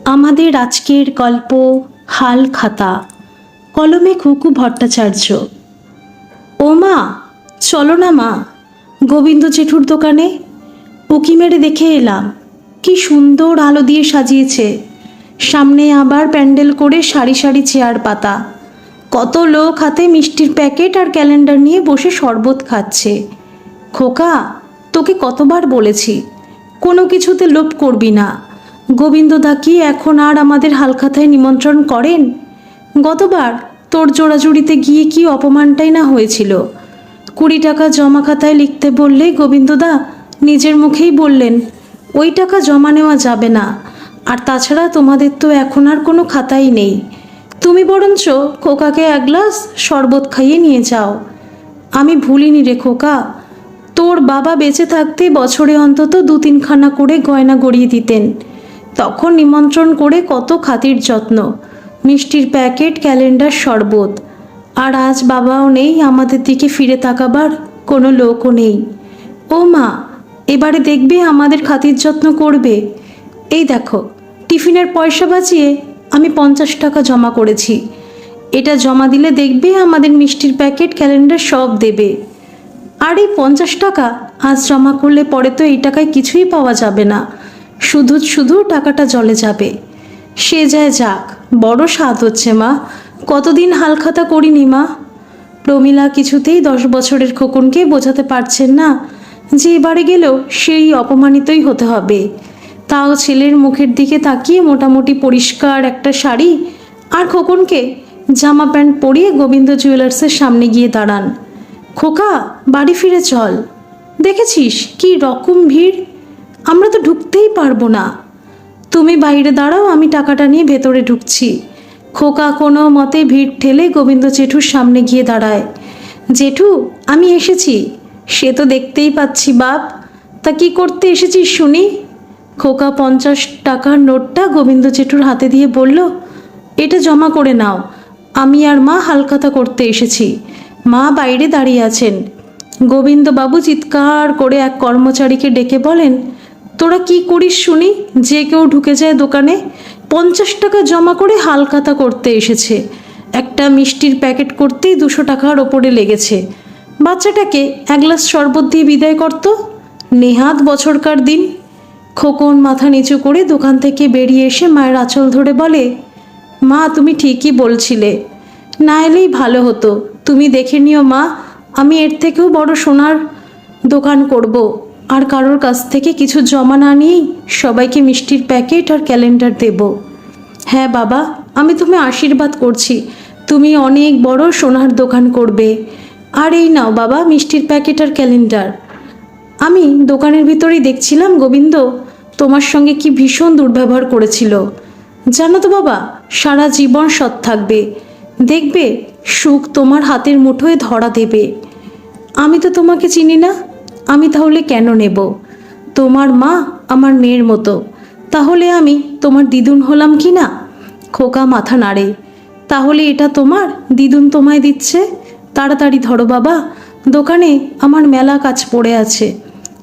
আমাদের আজকের গল্প হাল খাতা, কলমে খুকু ভট্টাচার্য। ও মা, চলো না মা, গোবিন্দ জেঠুর দোকানে। উকি মেরে দেখে এলাম, কি সুন্দর আলো দিয়ে সাজিয়েছে। সামনে আবার প্যান্ডেল করে সারি সারি চেয়ার পাতা, কত লোক হাতে মিষ্টির প্যাকেট আর ক্যালেন্ডার নিয়ে বসে শরবত খাচ্ছে। খোকা, তোকে কতবার বলেছি কোনো কিছুতে লোভ করবি না। গোবিন্দদা কি এখন আর আমাদের হালখাতায় নিমন্ত্রণ করেন? গতবার তোর জোড়াজুড়িতে গিয়ে কি অপমানটাই না হয়েছিল। 20 টাকা জমা খাতায় লিখতে বললে গোবিন্দদা নিজের মুখেই বললেন ওই টাকা জমা নেওয়া যাবে না, আর তাছাড়া তোমাদের তো এখন আর কোনো খাতাই নেই। তুমি বরঞ্চ খোকাকে এক গ্লাস শরবত খাইয়ে নিয়ে যাও। আমি ভুলিনি রে খোকা, তোর বাবা বেঁচে থাকতে বছরে অন্তত 2-3 খানা করে গয়না গড়িয়ে দিতেন। তখন নিমন্ত্রণ করে কত খাতির যত্ন, মিষ্টির প্যাকেট, ক্যালেন্ডার, শরবত। আর আজ বাবাও নেই, আমাদের দিকে ফিরে তাকাবার কোনো লোকও নেই। ও মা, এবারে দেখবে আমাদের খাতির যত্ন করবে। এই দেখো, টিফিনের পয়সা বাঁচিয়ে আমি 50 টাকা জমা করেছি। এটা জমা দিলে দেখবে আমাদের মিষ্টির প্যাকেট, ক্যালেন্ডার সব দেবে। আর এই 50 টাকা আজ জমা করলে পরে তো এই টাকায় কিছুই পাওয়া যাবে না, শুধু শুধু টাকাটা জলে যাবে। সে যায় যাক, বড় স্বাদ হচ্ছে মা, কতদিন হালখাতা করিনি মা। প্রমীলা কিছুতেই 10 বছরের খোকনকে বোঝাতে পারছেন না যে এবারে গেলেও সেই অপমানিতই হতে হবে। তাও ছেলের মুখের দিকে তাকিয়ে মোটামুটি পরিষ্কার একটা শাড়ি আর খোকনকে জামা প্যান্ট পরিয়ে গোবিন্দ জুয়েলার্সের সামনে গিয়ে দাঁড়ান। খোকা, বাড়ি ফিরে চল, দেখেছিস কি রকম ভিড়, আমরা তো ঢুকতেই পারবো না। তুমি বাইরে দাঁড়াও, আমি টাকাটা নিয়ে ভেতরে ঢুকছি। খোকা কোনো মতে ভিড় ঠেলে গোবিন্দ জেঠুর সামনে গিয়ে দাঁড়ায়। জেঠু, আমি এসেছি। সে তো দেখতেই পাচ্ছি বাপ, তা কি করতে এসেছিস শুনি? খোকা 50 টাকার নোটটা গোবিন্দ জেঠুর হাতে দিয়ে বলল, এটা জমা করে নাও, আমি আর মা হালখাতা করতে এসেছি। মা বাইরে দাঁড়িয়ে আছেন। গোবিন্দবাবু চিৎকার করে এক কর্মচারীকে ডেকে বলেন, তোরা কি করিস শুনি, যে কেউ ঢুকে যায় দোকানে? 50 টাকা জমা করে হালখাতা করতে এসেছে, একটা মিষ্টির প্যাকেট করতেই 200 টাকার ওপরে লেগেছে। বাচ্চাটাকে এক গ্লাস শরবত দিয়ে বিদায় করতো, নেহাত বছরকার দিন। খোকন মাথা নিচু করে দোকান থেকে বেরিয়ে এসে মায়ের আঁচল ধরে বলে, মা তুমি ঠিকই বলছিলে, না এলেই ভালো হতো। তুমি দেখে নিও মা, আমি এর থেকেও বড় সোনার দোকান করব, আর কারোর কাছ থেকে কিছু জমা না নিয়েই সবাইকে মিষ্টির প্যাকেট আর ক্যালেন্ডার দেব। হ্যাঁ বাবা, আমি তুমি আশীর্বাদ করছি, তুমি অনেক বড় সোনার দোকান করবে। আর এই নাও বাবা মিষ্টির প্যাকেট আর ক্যালেন্ডার। আমি দোকানের ভিতরেই দেখছিলাম গোবিন্দ তোমার সঙ্গে কি ভীষণ দুর্ব্যবহার করেছিল। জানো তো বাবা, সারা জীবন সৎ থাকবে, দেখবে সুখ তোমার হাতের মুঠোয় ধরা দেবে। আমি তো তোমাকে চিনি না, আমি তাহলে কেন নেব? তোমার মা আমার মেয়ের মতো, তাহলে আমি তোমার দিদুন হলাম কি না? খোকা মাথা নাড়ে। তাহলে এটা তোমার দিদুন তোমায় দিচ্ছে? তাড়াতাড়ি ধরো বাবা, দোকানে আমার মেলা কাজ পড়ে আছে।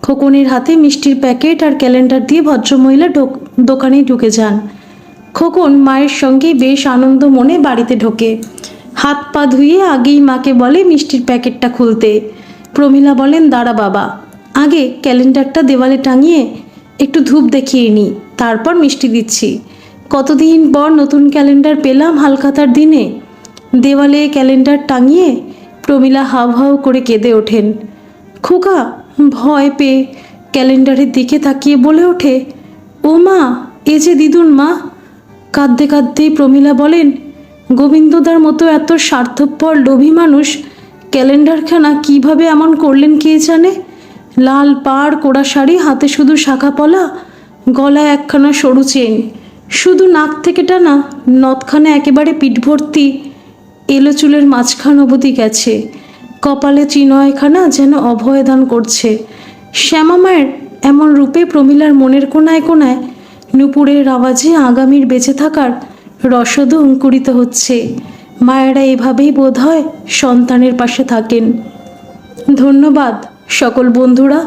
খোকনের হাতে মিষ্টির প্যাকেট আর ক্যালেন্ডার দিয়ে ভদ্রমহিলা দোকানে ঢুকে যান। খোকন মায়ের সঙ্গে বেশ আনন্দ মনে বাড়িতে ঢোকে, হাত পা ধুয়ে আগেই মাকে বলে মিষ্টির প্যাকেটটা খুলতে। প্রমীলা বলেন, দাঁড়া বাবা, আগে ক্যালেন্ডারটা দেওয়ালে টাঙিয়ে একটু ধূপ দেখিয়ে নিই, তারপর মিষ্টি দিচ্ছি। কতদিন পর নতুন ক্যালেন্ডার পেলাম হালখাতার দিনে। দেওয়ালে ক্যালেন্ডার টাঙিয়ে প্রমীলা হাউ হাউ করে কেঁদে ওঠেন। খোকা ভয় পেয়ে ক্যালেন্ডারের দিকে তাকিয়ে বলে ওঠে, ও মা, এ যে দিদুন মা। কাঁদতে কাঁদতেই প্রমীলা বলেন, গোবিন্দদার মতো এত স্বার্থপর লোভী মানুষ ক্যালেন্ডারখানা কিভাবে এমন করলেন কে জানে। লাল পাড় কোড়া শাড়ি, হাতে শুধু শাখা পলা, গলায় একখানা সরু চেন, শুধু নাক থেকে টানা, নথখানা একেবারে পিঠ ভর্তি, এলো চুলের মাঝখান অবধি গেছে, কপালে চিনয়খানা যেন অভয়দান করছে। শ্যামা মায়ের এমন রূপে প্রমীলার মনের কোনায় কোনায় নুপুরের আওয়াজে আগামীর বেঁচে থাকার রসদও অঙ্কুরিত হচ্ছে। মায়েরা এভাবেই বোধ হয় সন্তানের পাশে থাকেন। ধন্যবাদ সকল বন্ধুরা।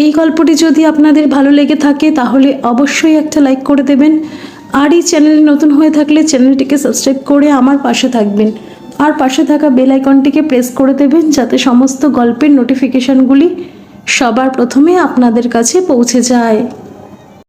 এই গল্পটি যদি আপনাদের ভালো লেগে থাকে তাহলে অবশ্যই একটা লাইক করে দেবেন, আর এই চ্যানেলে নতুন হয়ে থাকলে চ্যানেলটিকে সাবস্ক্রাইব করে আমার পাশে থাকবেন, আর পাশে থাকা বেল আইকনটিকে প্রেস করে দেবেন যাতে সমস্ত গল্পের নোটিফিকেশনগুলি সবার প্রথমে আপনাদের কাছে পৌঁছে যায়।